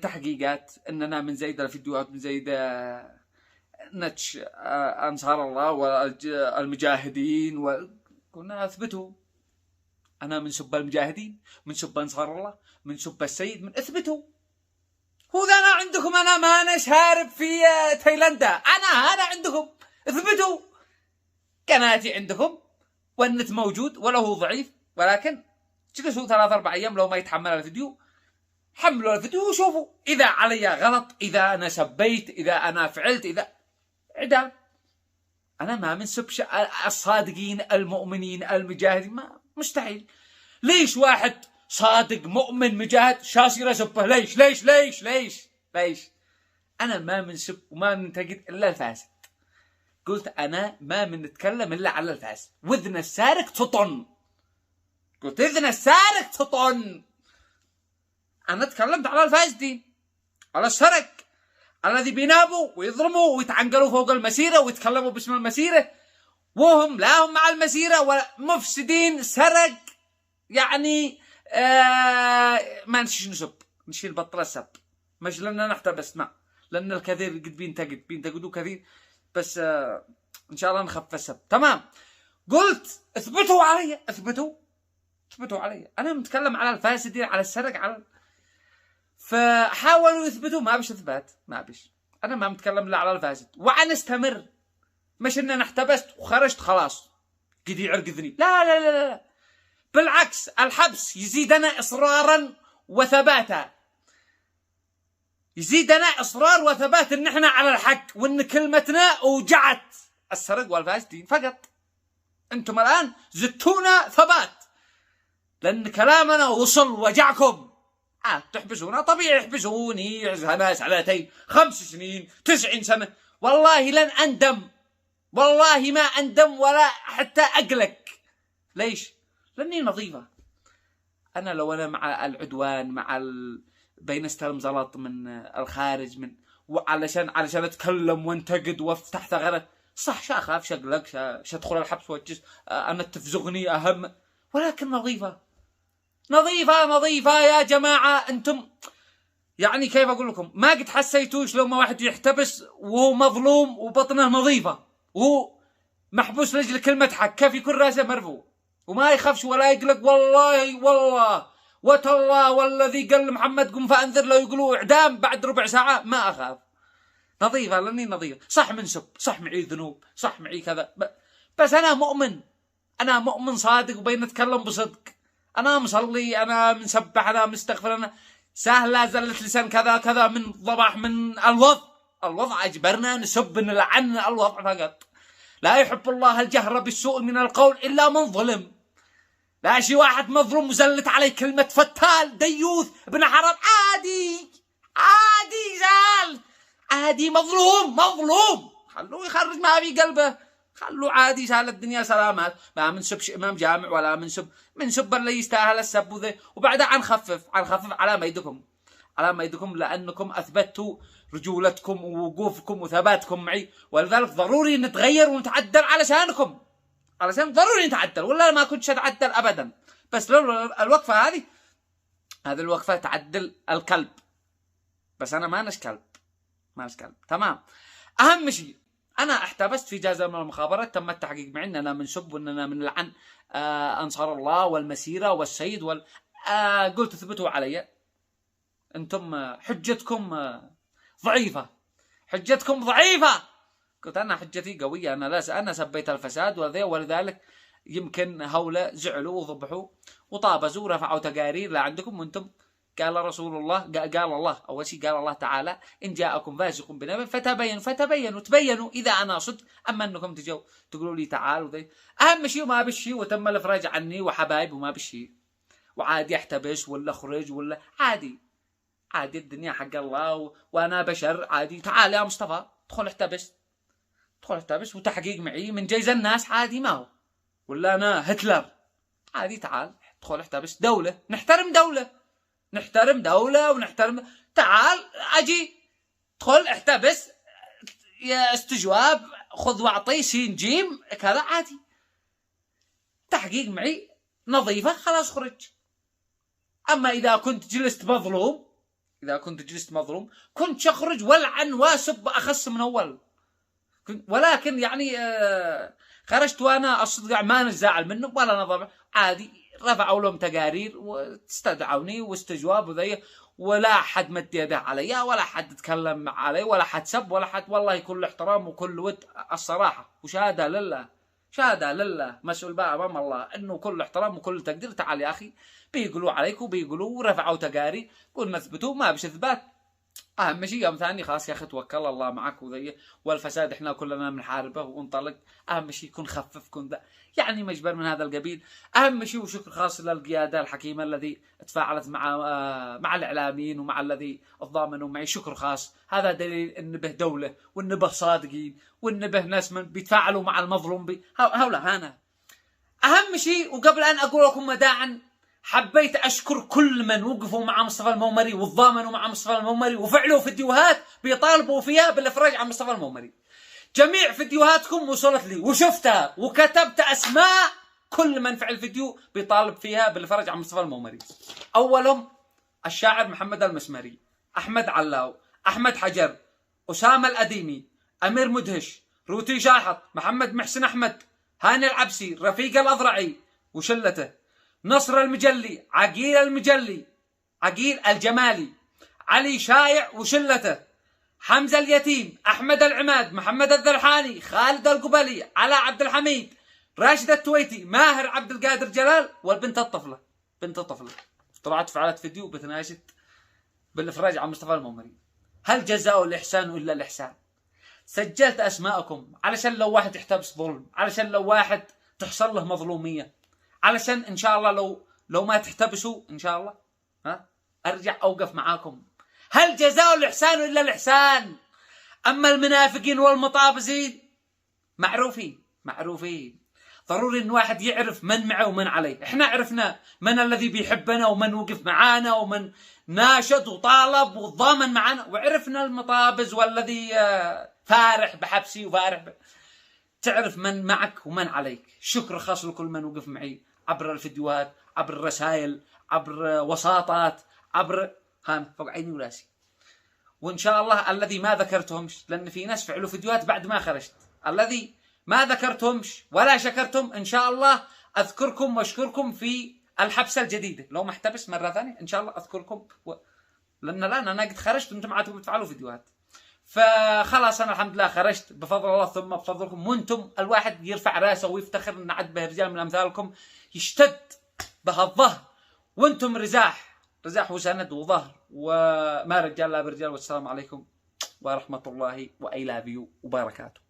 تحقيقات ان انا من زايد الفيديوهات من زايد نتش انصار الله والمجاهدين وكنا اثبتوا انا من سب المجاهدين، من سب انصار الله، من سب السيد، من اثبتوا. هو ذا انا عندكم، انا ما انا شارب في تايلاندا، انا عندكم اثبتوا. قناتي عندكم والنت موجود وله ضعيف، ولكن جلسوا 3-4 ايام لو ما يتحمل الفيديو، حملوا الفيديو وشوفوا اذا علي غلط، اذا انا سبيت، اذا انا فعلت، اذا عدام. انا ما من سب الصادقين المؤمنين المجاهدين، ما مستحيل. ليش واحد صادق مؤمن مجاهد شاصير اسبه؟ ليش ليش ليش ليش ليش؟ انا ما من سب وما ننتقد الا الفاسد. قلت انا ما من نتكلم الا على الفاسد، واذن السارق تطن. قلت اذن السارق تطن. انا تكلمت على الفاسدين، على السرق، الذي بينابوا ويضرموا ويتعنقلوا فوق المسيره ويتكلموا باسم المسيره، وهم لا هم مع المسيره ولا مفسدين سرق. يعني ما نشيل نسب، نشيل بطل السب، مش لنا نحتبس، ما لان الكثير قد بينتقدوا كثير، بس ان شاء الله نخف السب. تمام. قلت اثبتوا علي، اثبتوا علي. انا متكلم على الفاسدين، على السرق، على فحاولوا يثبتوا، ما بش اثبات، ما بش. انا ما متكلم الا على الفاسد، وعنستمر، مش ان انا احتبست وخرجت خلاص قد يعرقذني. لا لا لا لا، بالعكس الحبس يزيدنا اصرارا وثباتا، يزيدنا اصرار وثبات ان احنا على الحق، وان كلمتنا اوجعت السرق والفاسدين فقط. انتم الان زدتونا ثبات لان كلامنا وصل وجعكم. تحبسونا طبيعي، يحبسوني ناس على 5 سنين 90 سنة، والله لن أندم، والله ما أندم ولا حتى أقلق. ليش؟ لأني نظيفة. أنا لو أنا مع العدوان، مع بين استلم زلط من الخارج، من علشان أتكلم وانتقد وافتح ثغرة، صح شاخاف شقلق شادخل الحبس وجس أنا تفزغني أهم، ولكن نظيفة نظيفة يا جماعة. أنتم يعني كيف أقول لكم، ما قد حسيتوش لما واحد يحتبس وهو مظلوم وبطنه نظيفة وهو محبوس لأجل كلمة حق، كيف يكون راسه مرفوع وما يخافش ولا يقلق؟ والله وتالله والذي قال محمد قم فأنذر لو يقولوا إعدام بعد ربع ساعة ما أخاف. نظيفة لأني نظيفة. صح من سب، صح معي ذنوب، صح معي كذا، بس أنا مؤمن صادق وبين نتكلم بصدق. أنا مصلي، أنا منسبح، أنا مستغفر، أنا سهلة زلة لسان كذا كذا من ضبح من الوضع أجبرنا نسب نلعن الوضع فقط. لا يحب الله الجهر بالسوء من القول إلا من ظلم. لا شي واحد مظلوم وزلت عليه كلمة فتال ديوث ابن حرام، عادي زال، عادي، مظلوم خلوه يخرج ما في قلبه، خلوا عادي، سهل الدنيا سلامات. ما منسبش امام جامع ولا منسب اللي يستاهل السب وذي، وبعدها عنخفف على ما يدكم لانكم اثبتوا رجولتكم ووقوفكم وثباتكم معي، ولذلك ضروري نتغير ونتعدل علشان ضروري نتعدل، ولا ما كنتش اتعدل ابدا. بس لو الوقفه هذه الوقفه تعدل الكلب، بس انا ما نش كلب. تمام. اهم شيء أنا احتبست في جهاز من المخابرات، تم التحقيق معي أننا منسب وأننا من لعن أنصار الله والمسيرة والسيد قلت اثبتوا علي. أنتم حجتكم ضعيفة. قلت أنا حجتي قوية، أنا سبيت الفساد ولذلك يمكن هؤلاء زعلوا وضبحوا وطابزوا ورفعوا تقارير لعندكم، وأنتم قال رسول الله، قال الله أول شيء، قال الله تعالى إن جاءكم فاسق بنبأ فتبينوا تبينوا إذا أنا صدق. أما أنكم تجوا تقولوا لي تعال وذي، أهم شيء وما بشي، وتم الإفراج عني وحبايب وما بشي، وعادي أحتبس ولا أخرج ولا عادي الدنيا حق الله وأنا بشر عادي. تعال يا مصطفى ادخل احتبس وتحقيق معي من جيز الناس عادي، ما هو ولا أنا هتلر عادي. تعال ادخل احتبس، دولة نحترم دولة ونحترم. تعال أجي ادخل احتبس، يا استجواب خذ واعطي سين جيم كذا عادي. تحقيق معي نظيفة خلاص خرج. أما إذا كنت جلست مظلوم إذا كنت جلست مظلوم كنت أخرج والعن واسب أخص من أول، ولكن يعني خرجت وأنا الصدق ما نزعل منه ولا نضرب عادي. رفعوا لهم تقارير واستدعوني واستجواب وذي، ولا حد مد يده علي ولا حد تكلم علي ولا حد سب ولا حد، والله كل احترام وكل ود الصراحة، وشهادة لله، شهادة لله مسؤول بقى أمام الله إنه كل احترام وكل تقدير. تعال يا أخي بيقولوا عليك وبيقولوا ورفعوا تقارير، قلنا اثبتوا ما بش اثبات. اهم شيء يوم ثاني خلاص يا اخي توكل الله معك وذي، والفساد احنا كلنا بنحاربه ونطلق. اهم شيء كن خفف كن ذا يعني مجبر من هذا القبيل. اهم شيء وشكر خاص للقياده الحكيمه الذي تفاعلت مع الاعلاميين ومع الذي تضامنوا معي، شكر خاص. هذا دليل ان به دوله وان به صادقين وان به ناس من بيتفاعلوا مع المظلوم هؤلاء. انا اهم شيء وقبل ان اقول لكم وداعا حبيت أشكر كل من وقفوا مع مصطفى المومري وتضامنوا مع مصطفى المومري وفعلوا فيديوهات بيطالبوا فيها بالإفراج عن مصطفى المومري. جميع فيديوهاتكم وصلت لي وشفتها وكتبت أسماء كل من فعل فيديو بيطالب فيها بالإفراج عن مصطفى المومري. أولهم الشاعر محمد المسمري، أحمد علاو، أحمد حجر، أسامة الأديمي، أمير مدهش، روتي شاحط، محمد محسن أحمد، هاني العبسي، رفيق الأضرعي وشلته، نصر المجلي، عقيل المجلي، عقيل الجمالي، علي شايع وشلته، حمزة اليتيم، أحمد العماد، محمد الذرحاني، خالد القبلي، علاء عبد الحميد، راشد التويتي، ماهر عبد القادر جلال، والبنت الطفلة. بنت الطفلة طلعت فعلت فيديو بتناشد بالإفراج عن مصطفى المومري. هل جزاء الإحسان إلا الإحسان؟ سجلت أسماءكم علشان لو واحد يحتبس ظلم، علشان لو واحد تحصل له مظلومية، علشان إن شاء الله لو ما تحتبسوا إن شاء الله أرجع أوقف معاكم. هل جزاء الإحسان إلا الإحسان؟ أما المنافقين والمطابزين معروفين. ضروري إن واحد يعرف من معه ومن عليه. إحنا عرفنا من الذي بيحبنا ومن وقف معانا ومن ناشد وطالب وضامن معنا، وعرفنا المطابز والذي فارح بحبسي وفارح تعرف من معك ومن عليك. شكر خاص لكل من وقف معي عبر الفيديوهات، عبر الرسائل، عبر وساطات، عبر فوق عيني وراسي. وإن شاء الله الذي ما ذكرتهمش، لأن في ناس فعلوا فيديوهات بعد ما خرجت، الذي ما ذكرتهمش ولا شكرتم إن شاء الله أذكركم وأشكركم في الحبسة الجديدة. لو ما احتبس مرة ثانية إن شاء الله أذكركم لأن الآن أنا قد خرجت وأنتم عادوا بتفعلوا فيديوهات. فخلاص أنا الحمد لله خرجت بفضل الله ثم بفضلكم، وأنتم الواحد يرفع راسه ويفتخر أن عد به رجال من أمثالكم يشتد بهالظهر، وأنتم رزاح وسند وظهر وما رجال لا برجال. والسلام عليكم ورحمة الله وبركاته.